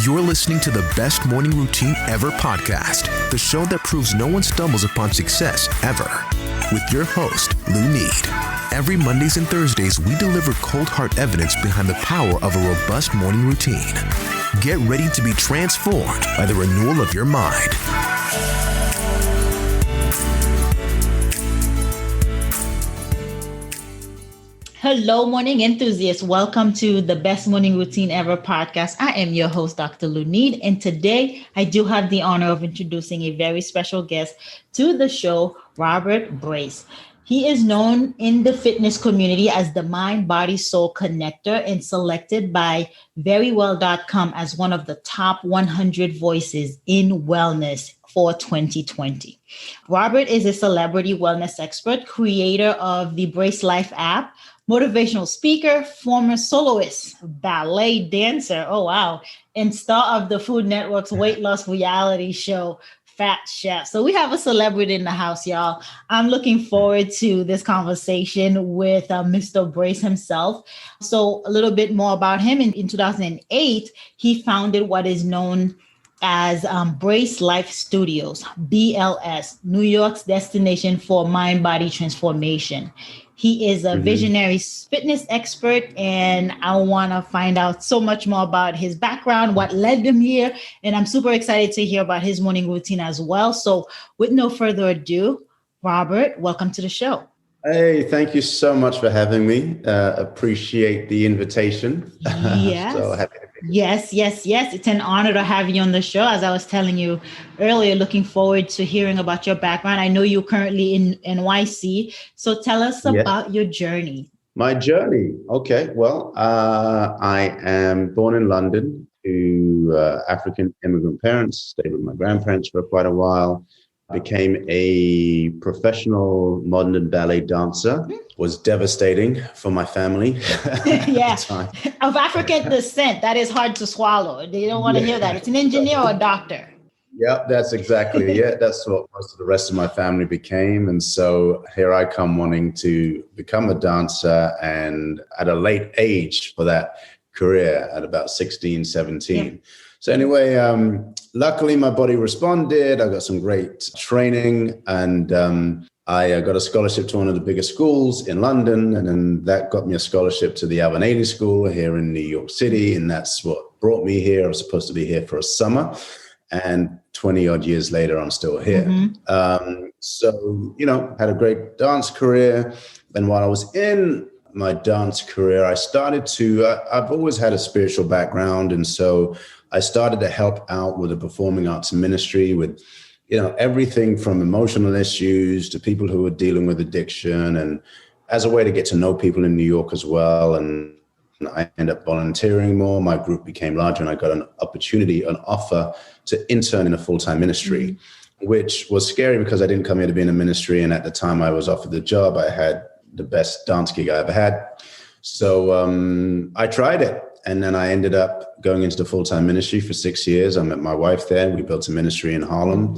You're listening to the Best Morning Routine Ever podcast, the show that proves no one stumbles upon success ever. With your host, Lou Need. Every Mondays and Thursdays, we deliver cold hard evidence behind the power of a robust morning routine. Get ready to be transformed by the renewal of your mind. Hello, morning enthusiasts. Welcome to the Best Morning Routine Ever podcast. I am your host, Dr. Lou Need, and today I do have the honor of introducing a very special guest to the show, Robert Brace. He is known in the fitness community as the Mind, Body, Soul Connector and selected by verywell.com as one of the top 100 voices in wellness for 2020. Robert is a celebrity wellness expert, creator of the Brace Life app, motivational speaker, former soloist, ballet dancer, and star of the Food Network's weight loss reality show, Fat Chef. So we have a celebrity in the house, y'all. I'm looking forward to this conversation with Mr. Brace himself. So a little bit more about him. In 2008, he founded what is known as Brace Life Studios, BLS, New York's destination for mind-body transformation. He is a visionary fitness expert, and I want to find out so much more about his background, what led him here, and I'm super excited to hear about his morning routine as well. So with no further ado, Robert, welcome to the show. Hey, thank you so much for having me. Appreciate the invitation. Yes. So happy to be here. Yes. It's an honor to have you on the show. As I was telling you earlier, looking forward to hearing about your background. I know you're currently in NYC. So tell us about your journey. My journey. Okay. Well, I am born in London to African immigrant parents, stayed with my grandparents for quite a while. Became a professional modern and ballet dancer. Was devastating for my family. Yeah, of African descent, that is hard to swallow. They don't want to hear that. It's an engineer or a doctor. Yeah, that's exactly it. That's what most of the rest of my family became. And so here I come wanting to become a dancer, and at a late age for that career at about 16, 17. Yeah. So anyway, luckily my body responded. I got some great training, and I got a scholarship to one of the biggest schools in London. And then that got me a scholarship to the Alvin School here in New York City. And that's what brought me here. I was supposed to be here for a summer, and 20 odd years later, I'm still here. So, had a great dance career. And while I was in my dance career, I started to, I've always had a spiritual background. And so I started to help out with the performing arts ministry with, everything from emotional issues to people who were dealing with addiction, and as a way to get to know people in New York as well. And I ended up volunteering more. My group became larger, and I got an offer to intern in a full-time ministry, which was scary because I didn't come here to be in a ministry. And at the time I was offered the job, I had the best dance gig I ever had. So I tried it. And then I ended up going into the full-time ministry for 6 years. I met my wife there. We built a ministry in Harlem.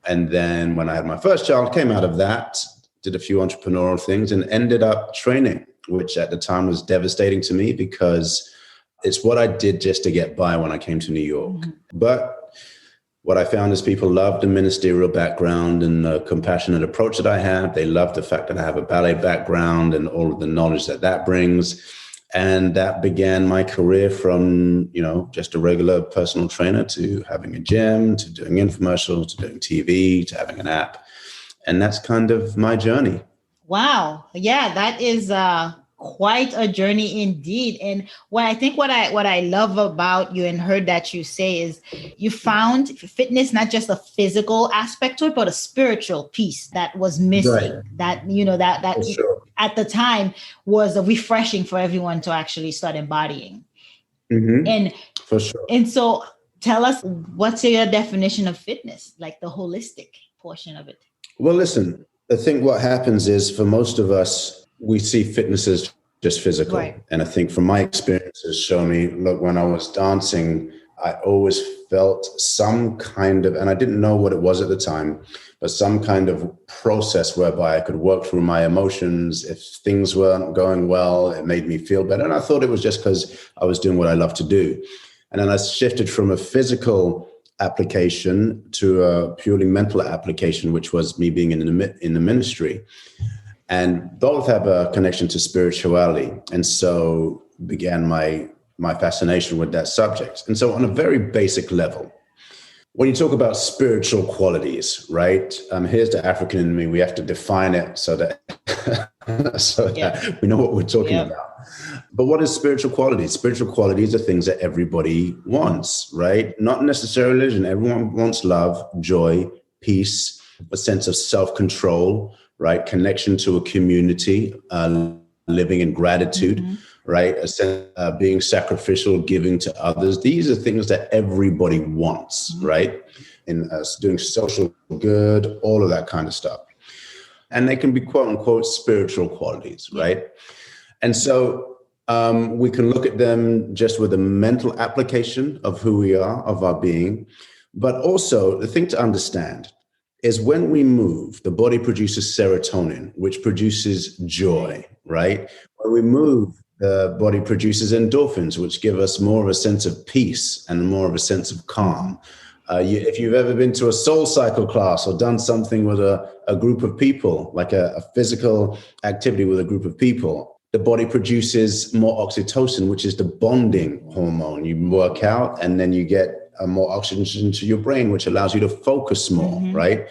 And then when I had my first child, came out of that, did a few entrepreneurial things, and ended up training, which at the time was devastating to me because it's what I did just to get by when I came to New York. But what I found is people loved the ministerial background and the compassionate approach that I have. They loved the fact that I have a ballet background and all of the knowledge that brings. And that began my career from, just a regular personal trainer to having a gym, to doing infomercials, to doing TV, to having an app. And that's kind of my journey. Wow. Yeah, that is quite a journey indeed. And what I love about you and heard that you say is you found fitness, not just a physical aspect to it, but a spiritual piece that was missing. Right. That sure. At the time was refreshing for everyone to actually start embodying. And for sure. And so tell us, what's your definition of fitness, like the holistic portion of it? Well, listen, I think what happens is for most of us, we see fitness as just physical. Right. And I think from my experiences show me, look, when I was dancing, I always felt some kind of, and I didn't know what it was at the time, but some kind of process whereby I could work through my emotions. If things weren't going well, it made me feel better. And I thought it was just because I was doing what I love to do. And then I shifted from a physical application to a purely mental application, which was me being in the ministry. And both have a connection to spirituality. And so began my fascination with that subject. And so on a very basic level, when you talk about spiritual qualities, right? Here's the African in me. We have to define it so that that we know what we're talking about. But what is spiritual qualities? Spiritual qualities are things that everybody wants, right? Not necessarily religion. Everyone wants love, joy, peace, a sense of self-control, right? Connection to a community, living in gratitude, right? A sense of being sacrificial, giving to others. These are things that everybody wants, right? In doing social good, all of that kind of stuff. And they can be quote unquote spiritual qualities, right? And so we can look at them just with a mental application of who we are, of our being. But also the thing to understand is when we move, the body produces serotonin, which produces joy, right? When we move, the body produces endorphins, which give us more of a sense of peace and more of a sense of calm. If you've ever been to a soul cycle class or done something with a group of people, like a physical activity with a group of people, the body produces more oxytocin, which is the bonding hormone. You work out and then you get more oxygen to your brain, which allows you to focus more, right?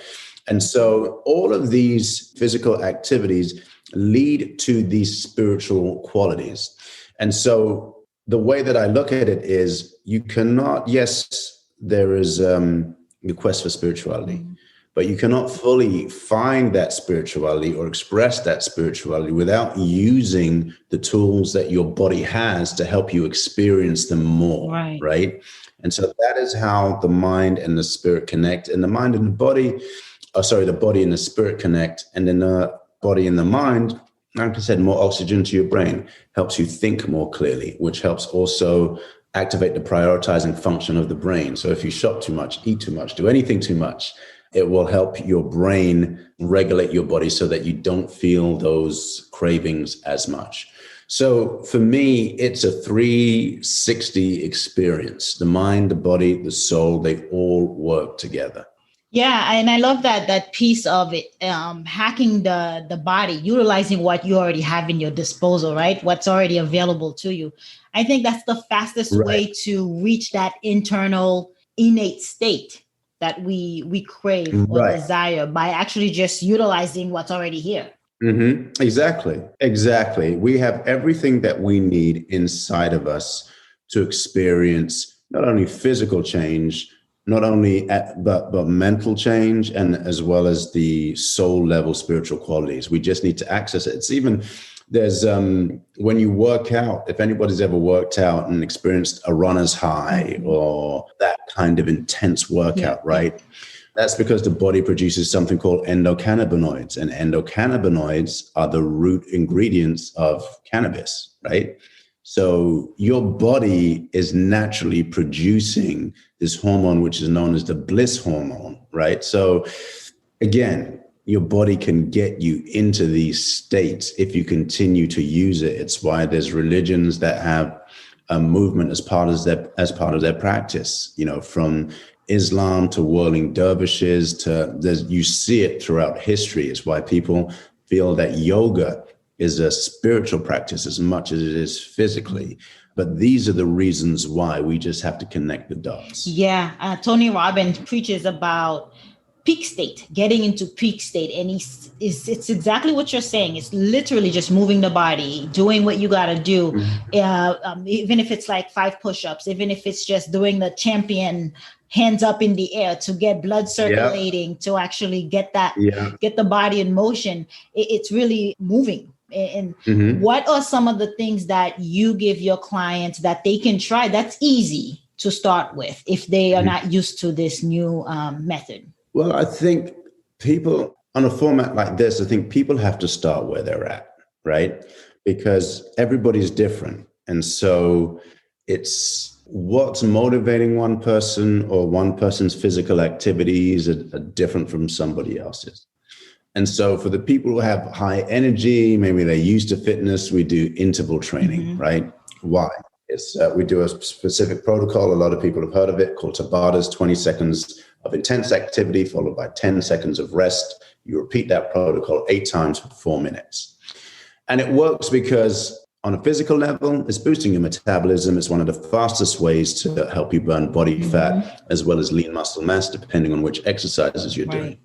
And so all of these physical activities lead to these spiritual qualities. And so the way that I look at it is you cannot, yes, there is the quest for spirituality, but you cannot fully find that spirituality or express that spirituality without using the tools that your body has to help you experience them more, right? And so that is how the mind and the spirit connect, and the mind and the body, the body and the spirit connect, and then the body and the mind, like I said, more oxygen to your brain helps you think more clearly, which helps also activate the prioritizing function of the brain. So if you shop too much, eat too much, do anything too much, it will help your brain regulate your body so that you don't feel those cravings as much. So for me, it's a 360 experience. The mind, the body, the soul, they all work together. Yeah, and I love that piece of it, hacking the body, utilizing what you already have in your disposal, right? What's already available to you. I think that's the fastest way to reach that internal innate state that we crave or desire, by actually just utilizing what's already here. Exactly. We have everything that we need inside of us to experience not only physical change, not only but mental change, and as well as the soul level spiritual qualities. We just need to access it. It's even, there's when you work out, if anybody's ever worked out and experienced a runner's high or that kind of intense workout, right? That's because the body produces something called endocannabinoids, and endocannabinoids are the root ingredients of cannabis, right? So your body is naturally producing this hormone, which is known as the bliss hormone, right? So again, your body can get you into these states if you continue to use it. It's why there's religions that have a movement as part of their practice, you know, from Islam to whirling dervishes you see it throughout history. It's why people feel that yoga is a spiritual practice as much as it is physically. But these are the reasons why we just have to connect the dots. Yeah. Tony Robbins preaches about peak state, getting into peak state. And it's exactly what you're saying. It's literally just moving the body, doing what you got to do. Even if it's like 5 push-ups, even if it's just doing the champion hands up in the air to get blood circulating, to actually get the body in motion. It's really moving. And what are some of the things that you give your clients that they can try that's easy to start with if they are not used to this new method? Well, I think people on a format like this, I think people have to start where they're at, right? Because everybody's different. And so it's what's motivating one person, or one person's physical activities are different from somebody else's. And so for the people who have high energy, maybe they're used to fitness, we do interval training, right? Why? We do a specific protocol. A lot of people have heard of it, called Tabatas, 20 seconds of intense activity followed by 10 seconds of rest. You repeat that protocol 8 times for 4 minutes. And it works because on a physical level, it's boosting your metabolism. It's one of the fastest ways to help you burn body fat as well as lean muscle mass, depending on which exercises you're doing.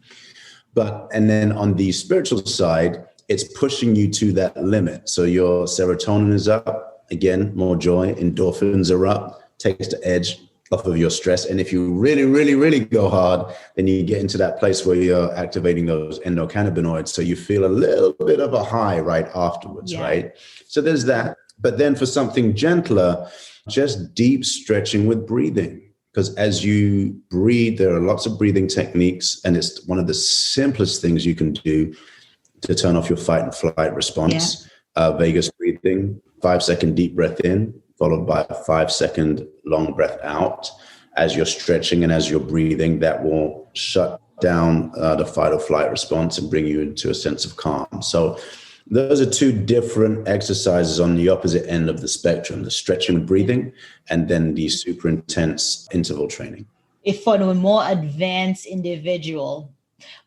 And then on the spiritual side, it's pushing you to that limit. So your serotonin is up, again, more joy, endorphins are up, takes the edge off of your stress. And if you really, really, really go hard, then you get into that place where you're activating those endocannabinoids. So you feel a little bit of a high right afterwards, right? So there's that. But then for something gentler, just deep stretching with breathing. Because as you breathe, there are lots of breathing techniques, and it's one of the simplest things you can do to turn off your fight and flight response. Vagus breathing, 5-second deep breath in, followed by a 5-second long breath out. As you're stretching and as you're breathing, that will shut down the fight or flight response and bring you into a sense of calm. So those are 2 different exercises on the opposite end of the spectrum, the stretching and breathing, and then the super intense interval training. If for a more advanced individual,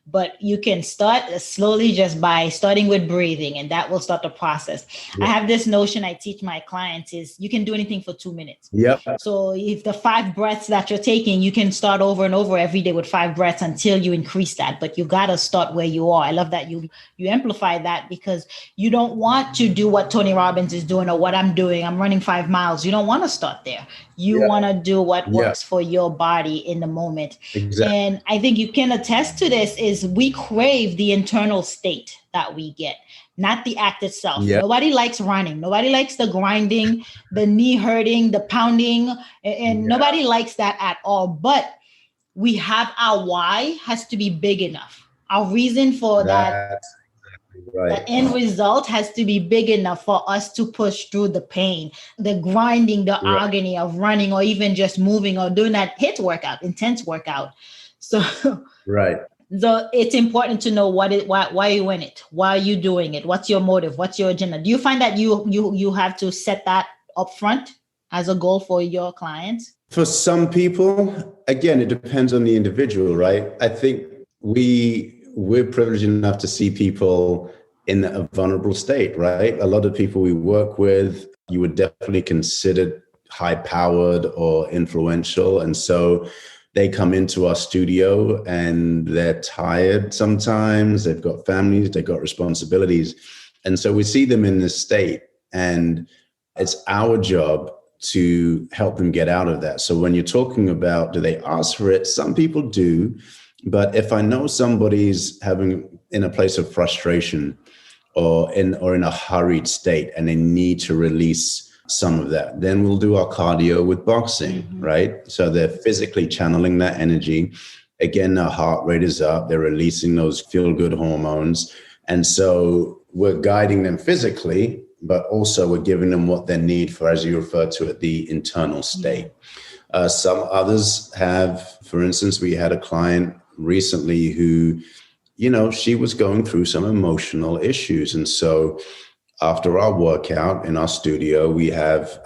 but you can start slowly just by starting with breathing, and that will start the process. I have this notion I teach my clients is you can do anything for 2 minutes. So if the 5 breaths that you're taking, you can start over and over every day with 5 breaths until you increase that. But you got to start where you are. I love that you amplify that, because you don't want to do what Tony Robbins is doing or what I'm doing. I'm running 5 miles. You don't want to start there. You want to do what works for your body in the moment. And I think you can attest to this is we crave the internal state that we get, not the act itself. Nobody likes running. Nobody likes the grinding, the knee hurting, the pounding, and nobody likes that at all. But we have our why has to be big enough. Our reason for that. The end result has to be big enough for us to push through the pain, the grinding, the agony of running, or even just moving or doing that HIIT workout, intense workout. So, so it's important to know why are you in it? Why are you doing it? What's your motive? What's your agenda? Do you find that you have to set that up front as a goal for your clients? For some people, again, it depends on the individual, right? I think we're privileged enough to see people in a vulnerable state, right? A lot of people we work with, you would definitely consider high-powered or influential. And so they come into our studio and they're tired sometimes. They've got families, they've got responsibilities. And so we see them in this state, and it's our job to help them get out of that. So when you're talking about, do they ask for it? Some people do. But if I know somebody's in a place of frustration or in a hurried state and they need to release some of that, then we'll do our cardio with boxing, right? So they're physically channeling that energy. Again, their heart rate is up. They're releasing those feel-good hormones. And so we're guiding them physically, but also we're giving them what they need for, as you refer to it, the internal state. Some others have, for instance, we had a client recently who, she was going through some emotional issues. And so after our workout in our studio, we have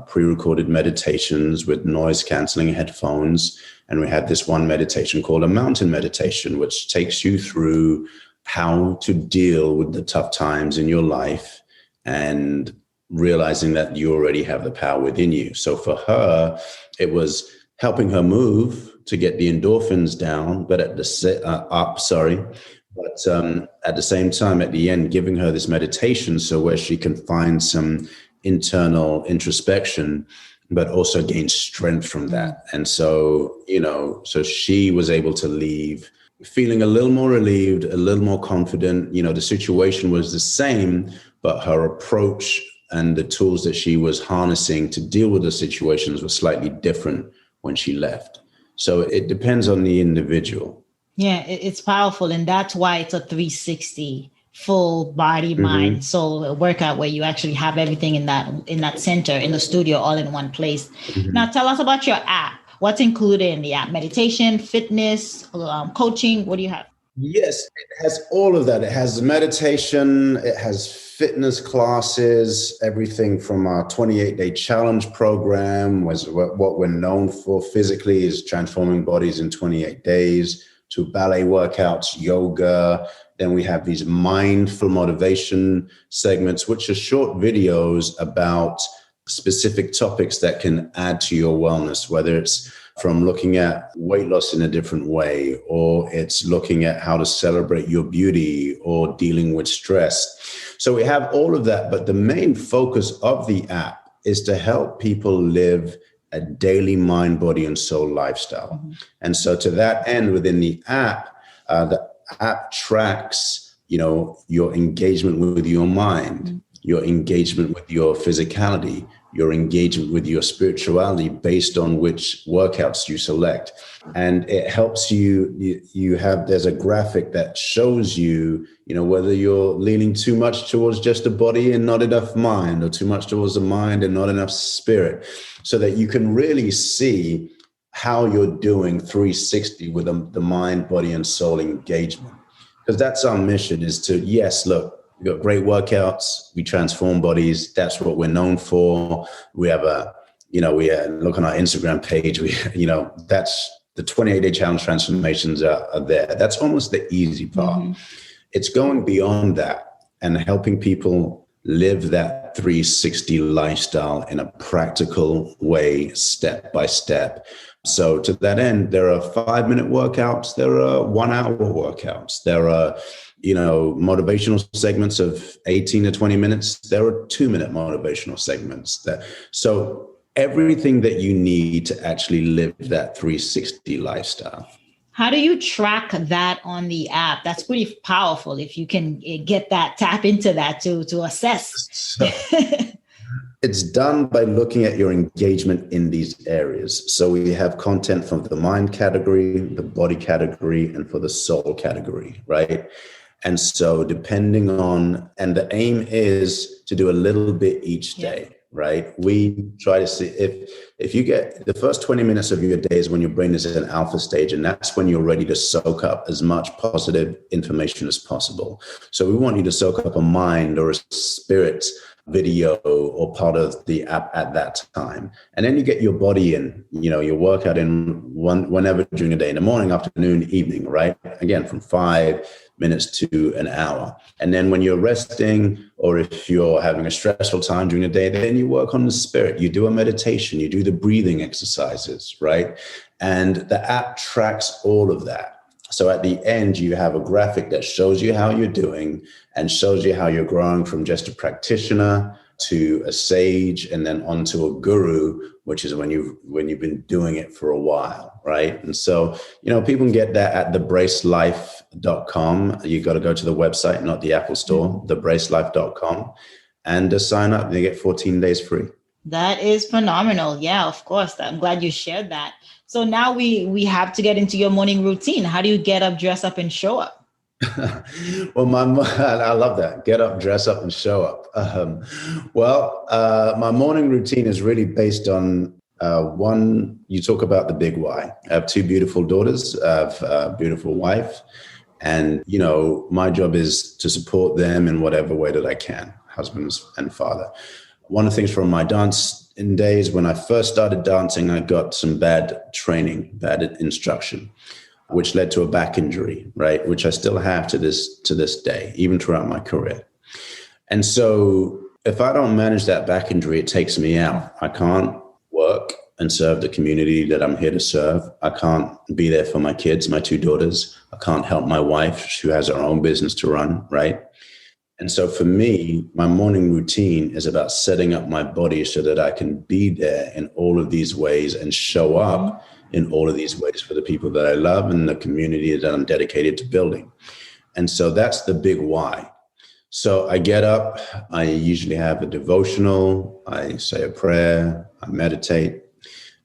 pre-recorded meditations with noise canceling headphones. And we had this one meditation called a mountain meditation, which takes you through how to deal with the tough times in your life and realizing that you already have the power within you. So for her, it was helping her move to get the endorphins down, but at the same time, at the end, giving her this meditation so where she can find some internal introspection, but also gain strength from that. And so, so she was able to leave feeling a little more relieved, a little more confident. The situation was the same, but her approach and the tools that she was harnessing to deal with the situations were slightly different when she left. So it depends on the individual. Yeah, it's powerful. And that's why it's a 360 full body, mind, soul a workout where you actually have everything in that center, in the studio, all in one place. Now, tell us about your app. What's included in the app? Meditation, fitness, coaching? What do you have? Yes, it has all of that. It has meditation, it has fitness classes, everything from our 28-day challenge program, was what we're known for physically is transforming bodies in 28 days, to ballet workouts, yoga. Then we have these mindful motivation segments, which are short videos about specific topics that can add to your wellness, whether it's from looking at weight loss in a different way, or it's looking at how to celebrate your beauty or dealing with stress. So we have all of that, but the main focus of the app is to help people live a daily mind, body, and soul lifestyle. Mm-hmm. And so to that end, within the app tracks, your engagement with your mind, mm-hmm. your engagement with your physicality, your engagement with your spirituality based on which workouts you select. And it helps there's a graphic that shows you, whether you're leaning too much towards just the body and not enough mind, or too much towards the mind and not enough spirit, so that you can really see how you're doing 360 with the mind, body, and soul engagement. Because that's our mission, is to, yes, look, we've got great workouts. We transform bodies. That's what we're known for. We have look on our Instagram page. That's the 28-day challenge transformations are there. That's almost the easy part. Mm-hmm. It's going beyond that and helping people live that 360 lifestyle in a practical way, step by step. So to that end, there are 5-minute workouts. There are 1-hour workouts. There are motivational segments of 18 to 20 minutes. There are 2-minute motivational segments. So everything that you need to actually live that 360 lifestyle. How do you track that on the app? That's pretty powerful if you can tap into that to assess. So, it's done by looking at your engagement in these areas. So we have content from the mind category, the body category, and for the soul category, right? And so and the aim is to do a little bit each day, right? We try to see if you get the first 20 minutes of your day is when your brain is in an alpha stage, and that's when you're ready to soak up as much positive information as possible. So we want you to soak up a mind or a spirit video or part of the app at that time. And then you get your body in, your workout in whenever during the day, in the morning, afternoon, evening, right? Again, from 5 minutes to an hour. And then when you're resting, or if you're having a stressful time during the day, then you work on the spirit. You do a meditation, you do the breathing exercises, right? And the app tracks all of that. So at the end, you have a graphic that shows you how you're doing and shows you how you're growing from just a practitioner to a sage and then onto a guru, which is when you've been doing it for a while, right? And so, people can get that at thebracelife.com. You got to go to the website, not the Apple Store, thebracelife.com, and sign up. They get 14 days free. That is phenomenal. Yeah, of course. I'm glad you shared that. So now we have to get into your morning routine. How do you get up, dress up, and show up? Well, I love that. Get up, dress up, and show up. My morning routine is really based on one, you talk about the big why. I have 2 beautiful daughters. I have a beautiful wife. And, my job is to support them in whatever way that I can, husband and father. One of the things from my dance in days, when I first started dancing, I got some bad training, bad instruction, which led to a back injury, right? Which I still have to this day, even throughout my career. And so if I don't manage that back injury, it takes me out. I can't work and serve the community that I'm here to serve. I can't be there for my kids, my 2 daughters. I can't help my wife, who has her own business to run, right? And so for me, my morning routine is about setting up my body so that I can be there in all of these ways and show up in all of these ways for the people that I love and the community that I'm dedicated to building. And so that's the big why. So I get up, I usually have a devotional, I say a prayer, I meditate,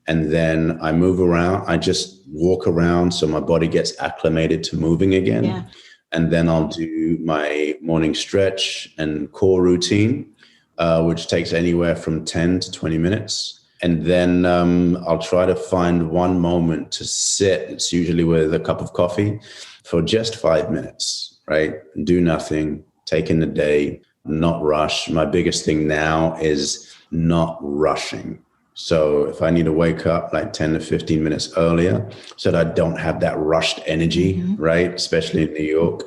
and then I move around. I just walk around so my body gets acclimated to moving again. Yeah. And then I'll do my morning stretch and core routine, which takes anywhere from 10 to 20 minutes. And then I'll try to find one moment to sit. It's usually with a cup of coffee for just 5 minutes, right? Do nothing, take in the day, not rush. My biggest thing now is not rushing. So if I need to wake up like 10 to 15 minutes earlier so that I don't have that rushed energy, right? Especially in New York,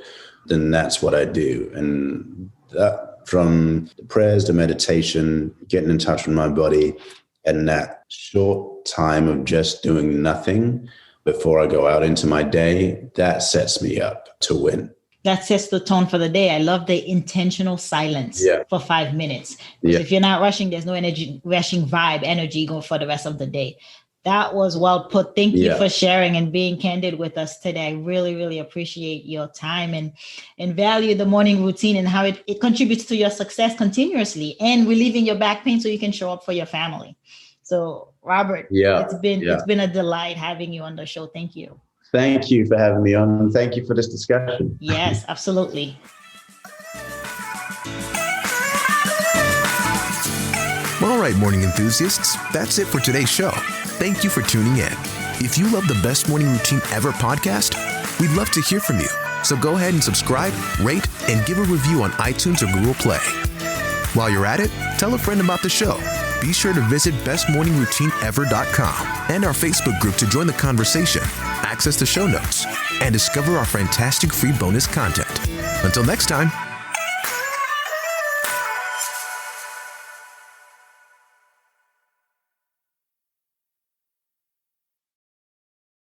then that's what I do. And that, from the prayers to meditation, getting in touch with my body, and that short time of just doing nothing before I go out into my day, that sets me up to win. That sets the tone for the day. I love the intentional silence for 5 minutes. Because if you're not rushing, there's no rushing energy going for the rest of the day. That was well put. Thank you for sharing and being candid with us today. I really, really appreciate your time and value the morning routine and how it contributes to your success continuously and relieving your back pain so you can show up for your family. So, Robert, it's been a delight having you on the show. Thank you. Thank you for having me on. Thank you for this discussion. Yes, absolutely. All right, morning enthusiasts, that's it for today's show. Thank you for tuning in. If you love the Best Morning Routine Ever podcast, we'd love to hear from you. So go ahead and subscribe, rate, and give a review on iTunes or Google Play. While you're at it, tell a friend about the show. Be sure to visit bestmorningroutineever.com and our Facebook group to join the conversation, access the show notes, and discover our fantastic free bonus content. Until next time,